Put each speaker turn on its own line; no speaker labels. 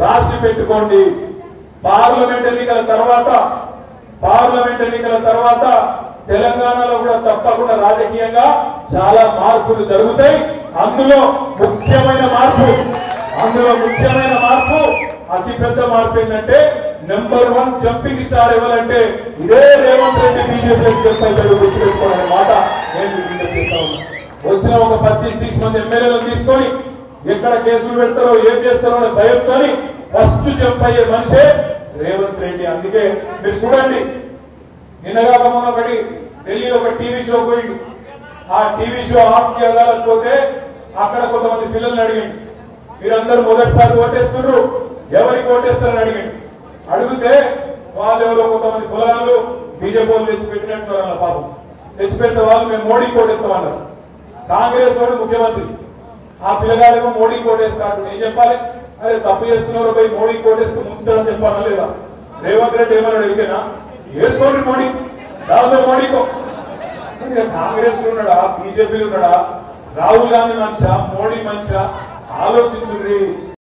రాసి పెట్టుకోండి. పార్లమెంట్ ఎన్నికల తర్వాత తెలంగాణలో కూడా తప్పకుండా రాజకీయంగా చాలా మార్పులు జరుగుతాయి. అందులో ముఖ్యమైన మార్పు అతిపెద్ద మార్పు ఏంటంటే నెంబర్ 1 జంపింగ్ స్టార్ ఎవరంటే ఇదే రేవంత్ రెడ్డి బీజేపీకి చెప్పారు. గుర్తుపెట్టుకోవాలనే మాట నేను విజ్ఞప్తి చేస్తా ఉన్నా. వచ్చిన ఒక 30 మంది ఎమ్మెల్యేలను తీసుకొని ఎక్కడ కేసులు పెడతారో ఏం చేస్తారో అనే భయంతో ఫస్ట్ జంప్ అయ్యే మనిషే రేవంత్ రెడ్డి. అందుకే మీరు చూడండి, నిన్నగాక మొన్న ఒకటి ఢిల్లీలో ఒక టీవీ షో పోయిండు. ఆ టీవీ షో ఆప్కి అదాలత్ పోతే అక్కడ కొంతమంది పిల్లల్ని అడిగిండు, మీరందరూ మొదటిసారి ఓటేస్తున్నారు, ఎవరికి ఓటేస్తారని అడిగితే వాళ్ళు ఎవరో కొంతమంది పొలాలు బీజేపీ వాళ్ళు తెచ్చిపెట్టినట్టున్నారు అన్న. పాపం తెచ్చిపెట్టిన వాళ్ళు మేము మోడీకి ఓటేస్తామన్నారు. కాంగ్రెస్ వాడు ముఖ్యమంత్రి, ఆ పిల్లగాడేమో మోడీకి ఓటేస్తాడు. ఏం చెప్పాలి? అరే తప్పు చేస్తున్నారు పోయి మోడీకి ఓటేస్తే ముంచుతాడని చెప్పాలా లేదా? రేవంత్ రెడ్డి ఏమన్నాడు? ఎరికేనా? వేసుకోండి మోడీ, దాదాపు మోడీకో. కాంగ్రెస్ లో ఉన్నాడా, బీజేపీలో ఉన్నాడా, రాహుల్ గాంధీ మనిషా, మోడీ మనిషా? ఆలోచించుండ్రి.